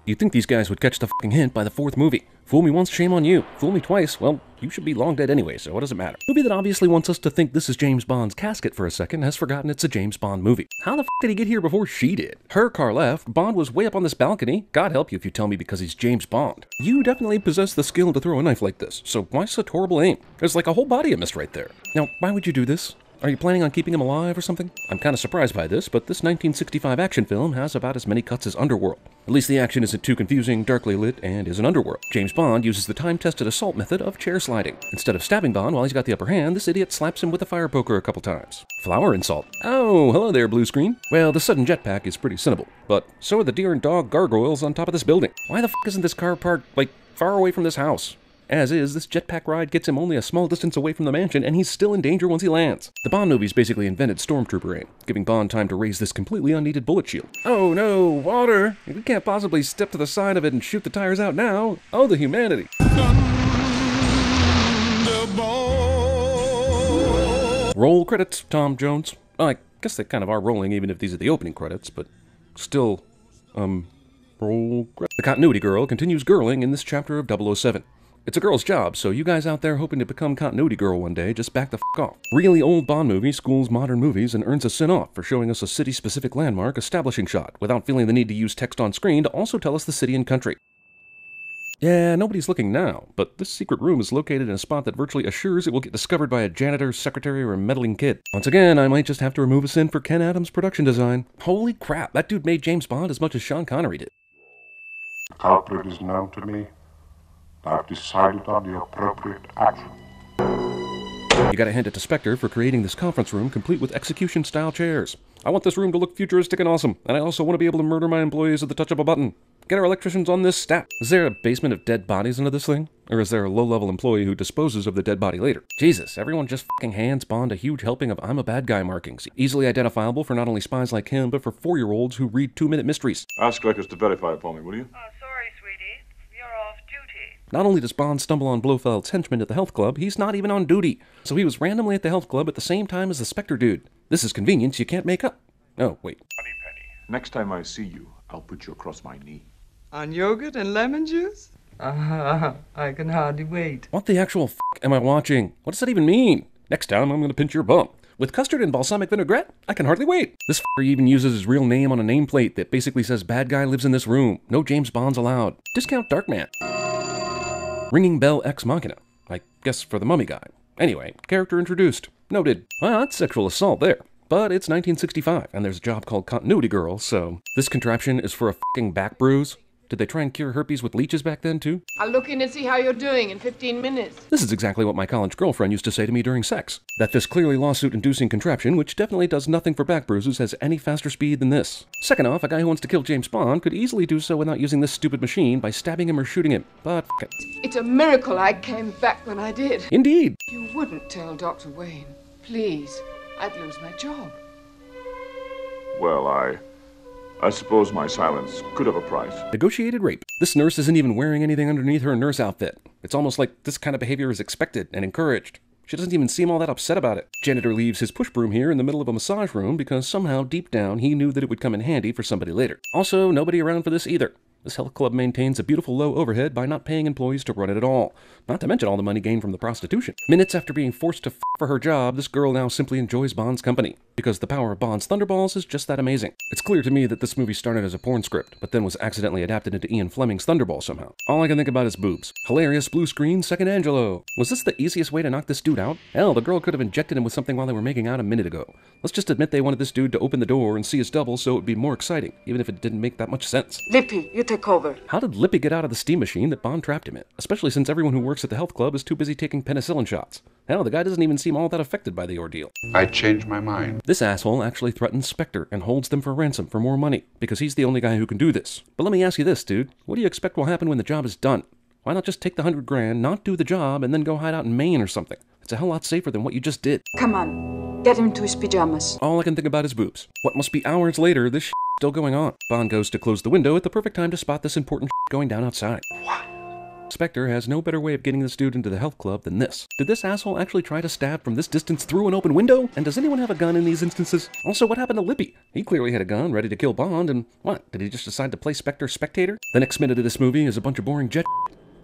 You'd think these guys would catch the fucking hint by the fourth movie. Fool me once, shame on you. Fool me twice, well, you should be long dead anyway, so what does it matter? Movie that obviously wants us to think this is James Bond's casket for a second has forgotten it's a James Bond movie. How the f did he get here before she did? Her car left, Bond was way up on this balcony. God help you if you tell me because he's James Bond. You definitely possess the skill to throw a knife like this, so why such horrible aim? There's like a whole body of mist right there. Now, why would you do this? Are you planning on keeping him alive or something? I'm kind of surprised by this, but this 1965 action film has about as many cuts as Underworld. At least the action isn't too confusing, darkly lit, and is an Underworld. James Bond uses the time-tested assault method of chair sliding. Instead of stabbing Bond while he's got the upper hand, this idiot slaps him with a fire poker a couple times. Flower insult. Oh, hello there, blue screen. Well, the sudden jetpack is pretty cynical, but so are the deer and dog gargoyles on top of this building. Why the f isn't this car parked, like, far away from this house? As is, this jetpack ride gets him only a small distance away from the mansion, and he's still in danger once he lands. The Bond movies basically invented stormtrooper aim, giving Bond time to raise this completely unneeded bullet shield. Oh no, water! We can't possibly step to the side of it and shoot the tires out now. Oh, the humanity. Thunderball. Roll credits, Tom Jones. Well, I guess they kind of are rolling even if these are the opening credits, but still, roll credits. The continuity girl continues girling in this chapter of 007. It's a girl's job, so you guys out there hoping to become continuity girl one day, just back the f*** off. Really old Bond movie schools modern movies and earns a sin off for showing us a city-specific landmark establishing shot, without feeling the need to use text on screen to also tell us the city and country. Yeah, nobody's looking now, but this secret room is located in a spot that virtually assures it will get discovered by a janitor, secretary, or a meddling kid. Once again, I might just have to remove a sin for Ken Adams' production design. Holy crap, that dude made James Bond as much as Sean Connery did. The culprit is known to me. I've decided on the appropriate action. You gotta hand it to Spectre for creating this conference room complete with execution-style chairs. I want this room to look futuristic and awesome, and I also want to be able to murder my employees at the touch of a button. Get our electricians on this stat. Is there a basement of dead bodies under this thing? Or is there a low-level employee who disposes of the dead body later? Jesus, everyone just fucking hands Bond a huge helping of I'm a bad guy markings. Easily identifiable for not only spies like him, but for 4-year-olds who read 2-minute mysteries. Ask Records to verify it for me, will you? Sorry, sweetie. You're off duty. Not only does Bond stumble on Blofeld's henchman at the health club, he's not even on duty. So he was randomly at the health club at the same time as the Spectre dude. This is convenience you can't make up. Oh, wait. Honey Penny, next time I see you, I'll put you across my knee. On yogurt and lemon juice? I can hardly wait. What the actual f*** am I watching? What does that even mean? Next time I'm gonna pinch your bum. With custard and balsamic vinaigrette? I can hardly wait. This f***er even uses his real name on a nameplate that basically says bad guy lives in this room. No James Bonds allowed. Discount Darkman. Ringing bell ex machina. I guess for the mummy guy. Anyway, character introduced. Noted. Well, that's sexual assault there. But it's 1965, and there's a job called Continuity Girl, so this contraption is for a f***ing back bruise? Did they try and cure herpes with leeches back then, too? I'll look in and see how you're doing in 15 minutes. This is exactly what my college girlfriend used to say to me during sex. That this clearly lawsuit-inducing contraption, which definitely does nothing for back bruises, has any faster speed than this. Second off, a guy who wants to kill James Bond could easily do so without using this stupid machine by stabbing him or shooting him, but f*** it. It's a miracle I came back when I did. Indeed. You wouldn't tell Dr. Wayne. Please. I'd lose my job. Well, I suppose my silence could have a price. Negotiated rape. This nurse isn't even wearing anything underneath her nurse outfit. It's almost like this kind of behavior is expected and encouraged. She doesn't even seem all that upset about it. Janitor leaves his push broom here in the middle of a massage room because somehow deep down he knew that it would come in handy for somebody later. Also, nobody around for this either. This health club maintains a beautiful low overhead by not paying employees to run it at all. Not to mention all the money gained from the prostitution. Minutes after being forced to f for her job, this girl now simply enjoys Bond's company. Because the power of Bond's Thunderballs is just that amazing. It's clear to me that this movie started as a porn script, but then was accidentally adapted into Ian Fleming's Thunderball somehow. All I can think about is boobs. Hilarious blue screen, second Angelo. Was this the easiest way to knock this dude out? Hell, the girl could have injected him with something while they were making out a minute ago. Let's just admit they wanted this dude to open the door and see his double so it would be more exciting, even if it didn't make that much sense. Lippy, you take over. How did Lippy get out of the steam machine that Bond trapped him in? Especially since everyone who works at the health club is too busy taking penicillin shots. Hell, the guy doesn't even seem all that affected by the ordeal. I changed my mind. This asshole actually threatens Spectre and holds them for ransom for more money, because he's the only guy who can do this. But let me ask you this, dude. What do you expect will happen when the job is done? Why not just take the $100 grand, not do the job, and then go hide out in Maine or something? It's a hell lot safer than what you just did. Come on, get him to his pajamas. All I can think about is boobs. What must be hours later, this shit's still going on. Bond goes to close the window at the perfect time to spot this important shit going down outside. Spectre has no better way of getting this dude into the health club than this. Did this asshole actually try to stab from this distance through an open window? And does anyone have a gun in these instances? Also, what happened to Lippy? He clearly had a gun ready to kill Bond, and what? Did he just decide to play Spectre spectator? The next minute of this movie is a bunch of boring jet.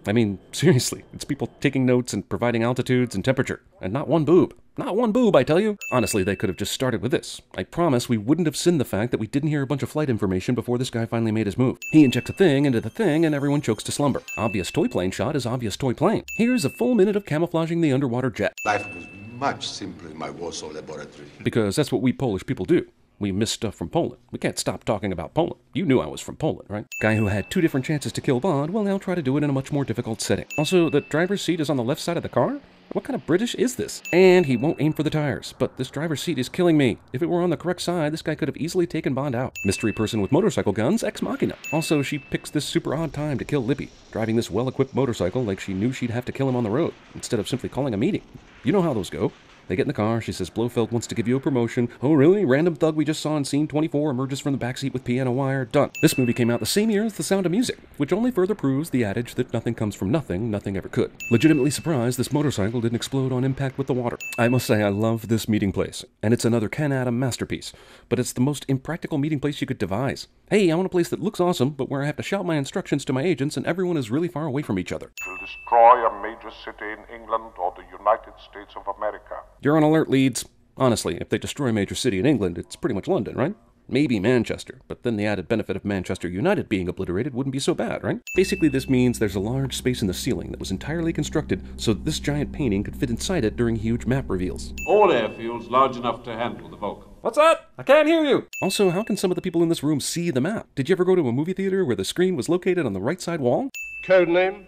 I mean, seriously, it's people taking notes and providing altitudes and temperature, and not one boob. Not one boob, I tell you. Honestly, they could have just started with this. I promise we wouldn't have sinned the fact that we didn't hear a bunch of flight information before this guy finally made his move. He injects a thing into the thing, and everyone chokes to slumber. Obvious toy plane shot is obvious toy plane. Here's a full minute of camouflaging the underwater jet. Life was much simpler in my Warsaw laboratory. Because that's what we Polish people do. We miss stuff from Poland. We can't stop talking about Poland. You knew I was from Poland, right? Guy who had 2 different chances to kill Bond will now try to do it in a much more difficult setting. Also, the driver's seat is on the left side of the car? What kind of British is this? And he won't aim for the tires. But this driver's seat is killing me. If it were on the correct side, this guy could have easily taken Bond out. Mystery person with motorcycle guns, ex machina. Also, she picks this super odd time to kill Lippy, driving this well-equipped motorcycle like she knew she'd have to kill him on the road, instead of simply calling a meeting. You know how those go. They get in the car, she says Blofeld wants to give you a promotion. Oh really? Random thug we just saw in scene 24 emerges from the backseat with piano wire. Done. This movie came out the same year as The Sound of Music, which only further proves the adage that nothing comes from nothing, nothing ever could. Legitimately surprised this motorcycle didn't explode on impact with the water. I must say I love this meeting place, and it's another Ken Adam masterpiece, but it's the most impractical meeting place you could devise. Hey, I want a place that looks awesome, but where I have to shout my instructions to my agents and everyone is really far away from each other. To destroy a major city in England or the United States of America. You're on alert, Leeds. Honestly, if they destroy a major city in England, it's pretty much London, right? Maybe Manchester, but then the added benefit of Manchester United being obliterated wouldn't be so bad, right? Basically, this means there's a large space in the ceiling that was entirely constructed so this giant painting could fit inside it during huge map reveals. All airfields large enough to handle the Vulcan. What's that? I can't hear you! Also, how can some of the people in this room see the map? Did you ever go to a movie theater where the screen was located on the right side wall? Codename?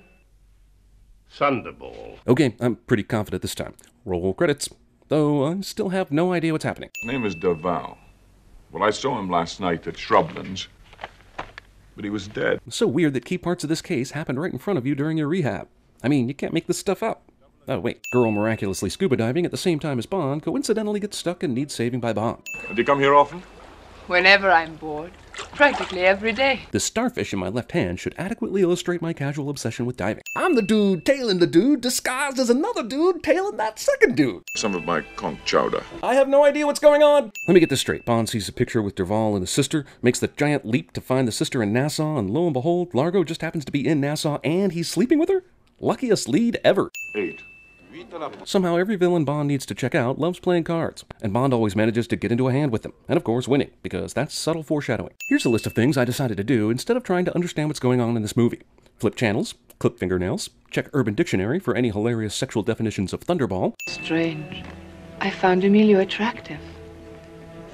Thunderball. Okay, I'm pretty confident this time. Roll credits. Though I still have no idea what's happening. His name is Derval. Well, I saw him last night at Shrublands, but he was dead. It's so weird that key parts of this case happened right in front of you during your rehab. I mean, you can't make this stuff up. Oh wait, girl miraculously scuba diving at the same time as Bond coincidentally gets stuck and needs saving by Bond. Do you come here often? Whenever I'm bored. Practically every day. The starfish in my left hand should adequately illustrate my casual obsession with diving. I'm the dude tailing the dude disguised as another dude tailing that second dude. Some of my conch chowder. I have no idea what's going on. Let me get this straight. Bond sees a picture with Derval and his sister, makes the giant leap to find the sister in Nassau, and lo and behold, Largo just happens to be in Nassau and he's sleeping with her? Luckiest lead ever. 8. Somehow every villain Bond needs to check out loves playing cards, and Bond always manages to get into a hand with them, and of course winning, because that's subtle foreshadowing. Here's a list of things I decided to do instead of trying to understand what's going on in this movie. Flip channels, clip fingernails, check Urban Dictionary for any hilarious sexual definitions of Thunderball. Strange. I found Emilio attractive.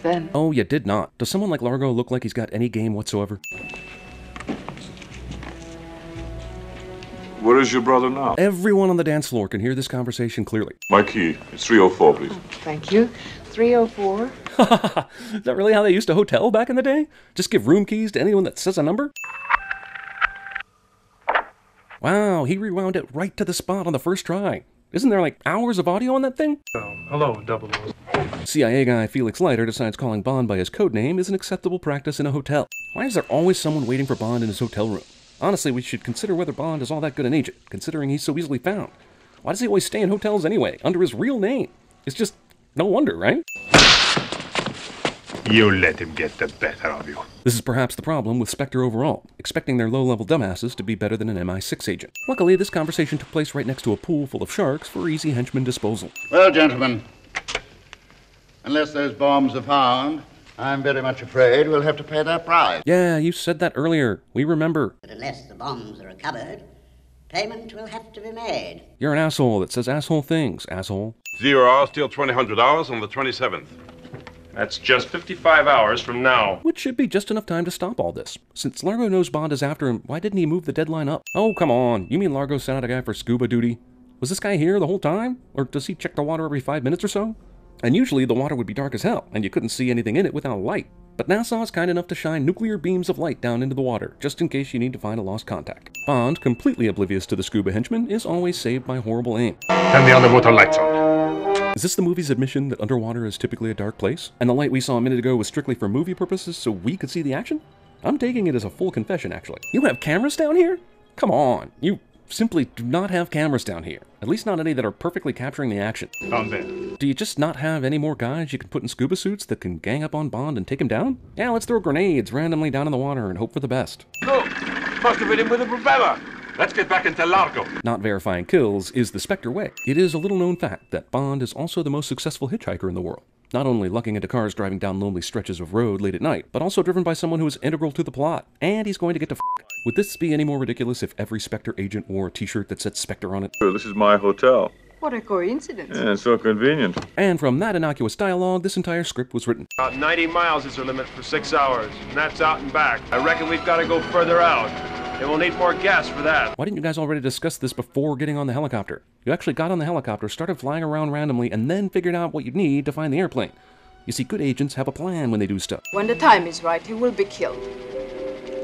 Then. Oh, you did not. Does someone like Largo look like he's got any game whatsoever? Where is your brother now? Everyone on the dance floor can hear this conversation clearly. My key. It's 304, please. Thank you. 304. Is that really how they used to hotel back in the day? Just give room keys to anyone that says a number? Wow, he rewound it right to the spot on the first try. Isn't there like hours of audio on that thing? Hello, 00. CIA guy Felix Leiter decides calling Bond by his code name is an acceptable practice in a hotel. Why is there always someone waiting for Bond in his hotel room? Honestly, we should consider whether Bond is all that good an agent, considering he's so easily found. Why does he always stay in hotels anyway, under his real name? It's just no wonder, right? You let him get the better of you. This is perhaps the problem with Spectre overall, expecting their low-level dumbasses to be better than an MI6 agent. Luckily, this conversation took place right next to a pool full of sharks for easy henchman disposal. Well, gentlemen, unless those bombs are found, I'm very much afraid we'll have to pay their price. Yeah, you said that earlier. We remember. But unless the bombs are recovered, payment will have to be made. You're an asshole that says asshole things, asshole. 0 hour, still $2,000 on the 27th. That's just 55 hours from now. Which should be just enough time to stop all this. Since Largo knows Bond is after him, why didn't he move the deadline up? Oh, come on. You mean Largo sent out a guy for scuba duty? Was this guy here the whole time? Or does he check the water every 5 minutes or so? And usually the water would be dark as hell, and you couldn't see anything in it without a light. But Nassau is kind enough to shine nuclear beams of light down into the water, just in case you need to find a lost contact. Bond, completely oblivious to the scuba henchman, is always saved by horrible aim. Turn the underwater lights on. Is this the movie's admission that underwater is typically a dark place? And the light we saw a minute ago was strictly for movie purposes so we could see the action? I'm taking it as a full confession, actually. You have cameras down here? Come on, you simply do not have cameras down here. At least not any that are perfectly capturing the action. Down there. Do you just not have any more guys you can put in scuba suits that can gang up on Bond and take him down? Yeah, let's throw grenades randomly down in the water and hope for the best. Look! Must have hit him with a propeller! Let's get back into Largo. Not verifying kills is the Spectre way. It is a little-known fact that Bond is also the most successful hitchhiker in the world. Not only lucking into cars driving down lonely stretches of road late at night, but also driven by someone who is integral to the plot. And he's going to get to f***. Would this be any more ridiculous if every Spectre agent wore a t-shirt that said Spectre on it? This is my hotel. What a coincidence. Yeah, it's so convenient. And from that innocuous dialogue, this entire script was written. About 90 miles is our limit for 6 hours, and that's out and back. I reckon we've got to go further out, and we'll need more gas for that. Why didn't you guys already discuss this before getting on the helicopter? You actually got on the helicopter, started flying around randomly, and then figured out what you'd need to find the airplane. You see, good agents have a plan when they do stuff. When the time is right, he will be killed.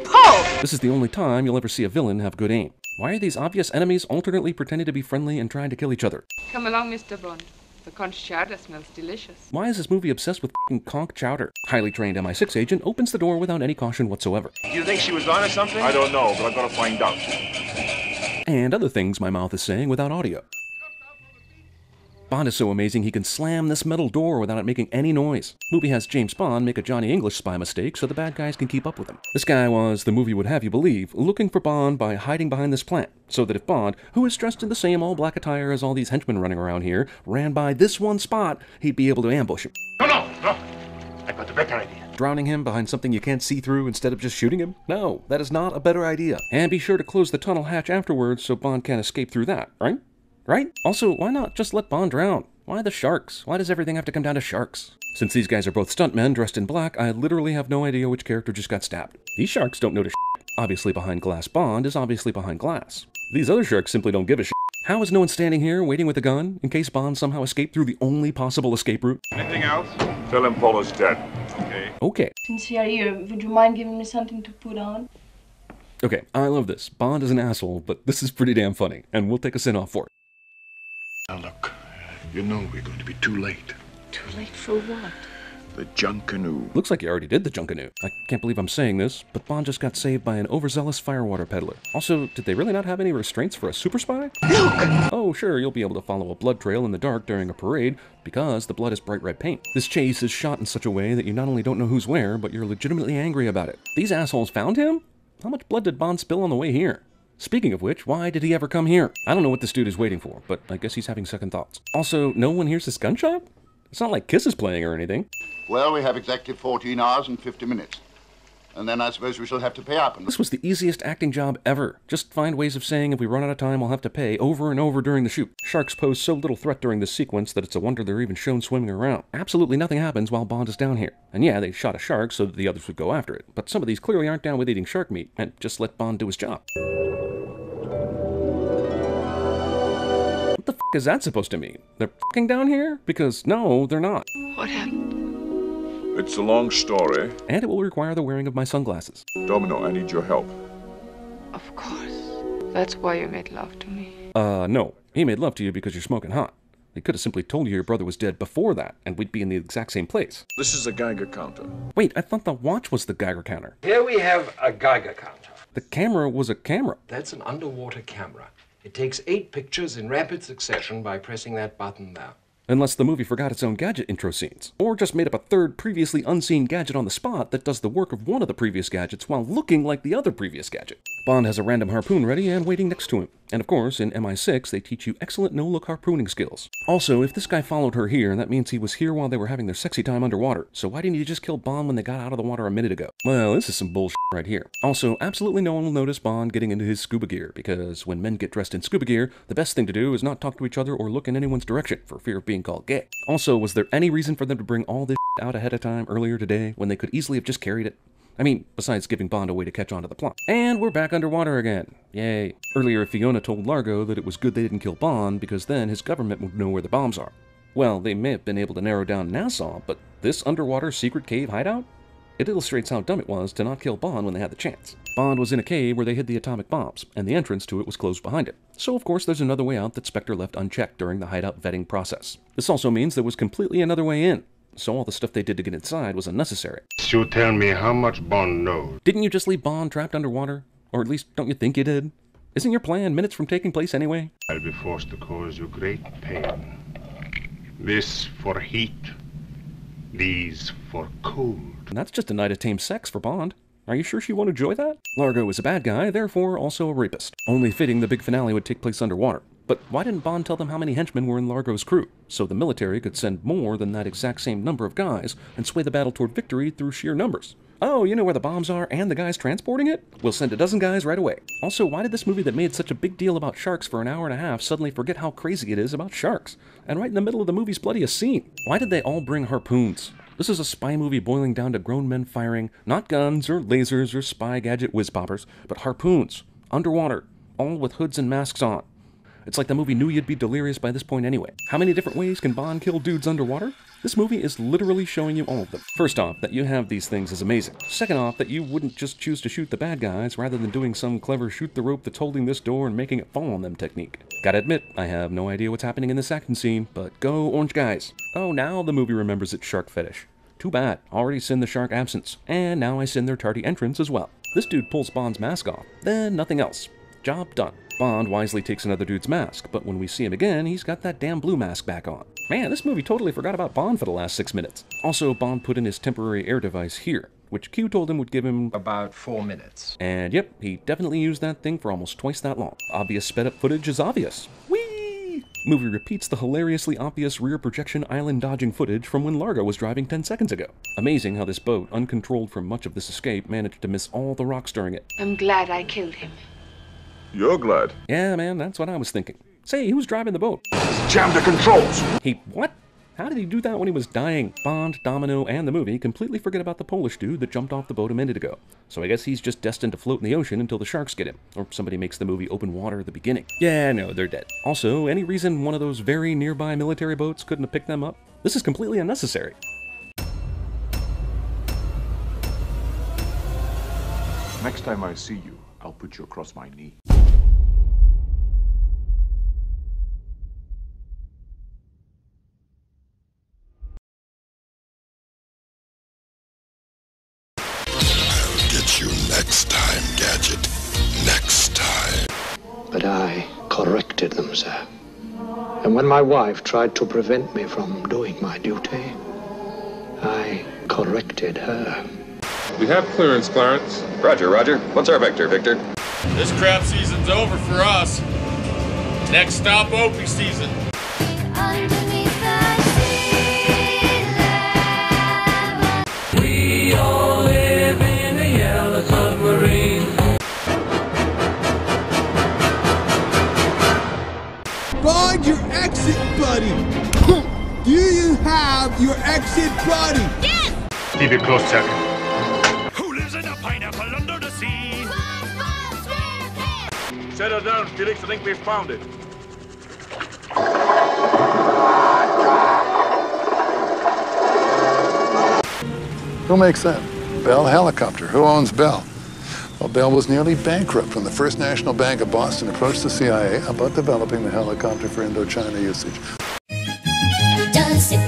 Pow! This is the only time you'll ever see a villain have good aim. Why are these obvious enemies alternately pretending to be friendly and trying to kill each other? Come along, Mr. Bond. The conch chowder smells delicious. Why is this movie obsessed with f***ing conch chowder? Highly trained MI6 agent opens the door without any caution whatsoever. Do you think she was on or something? I don't know, but I've got to find out. And other things my mouth is saying without audio. Bond is so amazing he can slam this metal door without it making any noise. Movie has James Bond make a Johnny English spy mistake so the bad guys can keep up with him. This guy was, the movie would have you believe, looking for Bond by hiding behind this plant, so that if Bond, who is dressed in the same all-black attire as all these henchmen running around here, ran by this one spot, he'd be able to ambush him. No! I've got a better idea. Drowning him behind something you can't see through instead of just shooting him? No, that is not a better idea. And be sure to close the tunnel hatch afterwards so Bond can't escape through that, right? Right? Also, why not just let Bond drown? Why the sharks? Why does everything have to come down to sharks? Since these guys are both stuntmen dressed in black, I literally have no idea which character just got stabbed. These sharks don't notice shit. Obviously behind glass Bond is obviously behind glass. These other sharks simply don't give a shit. How is no one standing here waiting with a gun in case Bond somehow escaped through the only possible escape route? Anything else? Tell him Paula's dead. Okay. Okay. Since you're here, would you mind giving me something to put on? Okay, I love this. Bond is an asshole, but this is pretty damn funny, and we'll take a sin off for it. Now look, you know we're going to be too late. Too late for what? The Junkanoo. Looks like you already did the Junkanoo. I can't believe I'm saying this, but Bond just got saved by an overzealous firewater peddler. Also, did they really not have any restraints for a super spy? Look! Oh, sure, you'll be able to follow a blood trail in the dark during a parade, because the blood is bright red paint. This chase is shot in such a way that you not only don't know who's where, but you're legitimately angry about it. These assholes found him? How much blood did Bond spill on the way here? Speaking of which, why did he ever come here? I don't know what this dude is waiting for, but I guess he's having second thoughts. Also, no one hears this gunshot? It's not like Kiss is playing or anything. Well, we have exactly 14 hours and 50 minutes. And then I suppose we shall have to pay up. This was the easiest acting job ever. Just find ways of saying if we run out of time, we'll have to pay over and over during the shoot. Sharks pose so little threat during this sequence that it's a wonder they're even shown swimming around. Absolutely nothing happens while Bond is down here. And yeah, they shot a shark so that the others would go after it. But some of these clearly aren't down with eating shark meat and just let Bond do his job. What the f*** is that supposed to mean? They're f***ing down here? Because no, they're not. What happened? It's a long story. And it will require the wearing of my sunglasses. Domino, I need your help. Of course. That's why you made love to me. No. He made love to you because you're smoking hot. He could have simply told you your brother was dead before that, and we'd be in the exact same place. This is a Geiger counter. Wait, I thought the watch was the Geiger counter. Here we have a Geiger counter. The camera was a camera. That's an underwater camera. It takes 8 pictures in rapid succession by pressing that button there. Unless the movie forgot its own gadget intro scenes, or just made up a third previously unseen gadget on the spot that does the work of one of the previous gadgets while looking like the other previous gadget. Bond has a random harpoon ready and waiting next to him. And of course, in MI6, they teach you excellent no-look harpooning skills. Also, if this guy followed her here, that means he was here while they were having their sexy time underwater. So why didn't you just kill Bond when they got out of the water a minute ago? Well, this is some bullshit right here. Also, absolutely no one will notice Bond getting into his scuba gear, because when men get dressed in scuba gear, the best thing to do is not talk to each other or look in anyone's direction, for fear of being called gay. Also, was there any reason for them to bring all this out ahead of time earlier today, when they could easily have just carried it? I mean, besides giving Bond a way to catch on to the plot. And we're back underwater again. Yay. Earlier, Fiona told Largo that it was good they didn't kill Bond, because then his government would know where the bombs are. Well, they may have been able to narrow down Nassau, but this underwater secret cave hideout? It illustrates how dumb it was to not kill Bond when they had the chance. Bond was in a cave where they hid the atomic bombs, and the entrance to it was closed behind it. So of course there's another way out that Spectre left unchecked during the hideout vetting process. This also means there was completely another way in. So all the stuff they did to get inside was unnecessary. So tell me how much Bond knows. Didn't you just leave Bond trapped underwater? Or at least, don't you think you did? Isn't your plan minutes from taking place anyway? I'll be forced to cause you great pain. This for heat, these for cold. And that's just a night of tame sex for Bond. Are you sure she won't enjoy that? Largo is a bad guy, therefore also a rapist. Only fitting the big finale would take place underwater. But why didn't Bond tell them how many henchmen were in Largo's crew, so the military could send more than that exact same number of guys and sway the battle toward victory through sheer numbers? Oh, you know where the bombs are and the guys transporting it? We'll send a dozen guys right away. Also, why did this movie that made such a big deal about sharks for an hour and a half suddenly forget how crazy it is about sharks? And right in the middle of the movie's bloodiest scene. Why did they all bring harpoons? This is a spy movie boiling down to grown men firing, not guns or lasers or spy gadget whiz poppers, but harpoons, underwater, all with hoods and masks on. It's like the movie knew you'd be delirious by this point anyway. How many different ways can Bond kill dudes underwater? This movie is literally showing you all of them. First off, that you have these things is amazing. Second off, that you wouldn't just choose to shoot the bad guys rather than doing some clever shoot the rope that's holding this door and making it fall on them technique. Gotta admit, I have no idea what's happening in this action scene, but go Orange Guys. Oh, now the movie remembers its shark fetish. Too bad, already sinned the shark absence, and now I sin their tardy entrance as well. This dude pulls Bond's mask off, then nothing else. Job done. Bond wisely takes another dude's mask, but when we see him again, he's got that damn blue mask back on. Man, this movie totally forgot about Bond for the last 6 minutes. Also, Bond put in his temporary air device here, which Q told him would give him about 4 minutes. And yep, he definitely used that thing for almost twice that long. Obvious sped up footage is obvious. Whee! Movie repeats the hilariously obvious rear projection island dodging footage from when Largo was driving 10 seconds ago. Amazing how this boat, uncontrolled from much of this escape, managed to miss all the rocks during it. I'm glad I killed him. You're glad? Yeah, man, that's what I was thinking. Say, who's driving the boat? Jam the controls! He what? How did he do that when he was dying? Bond, Domino, and the movie completely forget about the Polish dude that jumped off the boat a minute ago. So I guess he's just destined to float in the ocean until the sharks get him. Or somebody makes the movie open water at the beginning. Yeah, no, they're dead. Also, any reason one of those very nearby military boats couldn't have picked them up? This is completely unnecessary. Next time I see you, I'll put you across my knee. You next time, Gadget. Next time. But I corrected them, sir. And when my wife tried to prevent me from doing my duty, I corrected her. We have clearance, Clarence. Roger, Roger. What's our vector, Victor? This crap season's over for us. Next stop, Opie season. We all live in a yellow submarine. Find your exit buddy. Do you have your exit buddy? Yes! Keep it close, Chuck. Who lives in a pineapple under the sea? Settle down, Felix. I think we've found it. Who makes that? Bell Helicopter. Who owns Bell? Well, Bell was nearly bankrupt when the First National Bank of Boston approached the CIA about developing the helicopter for Indochina usage. Does it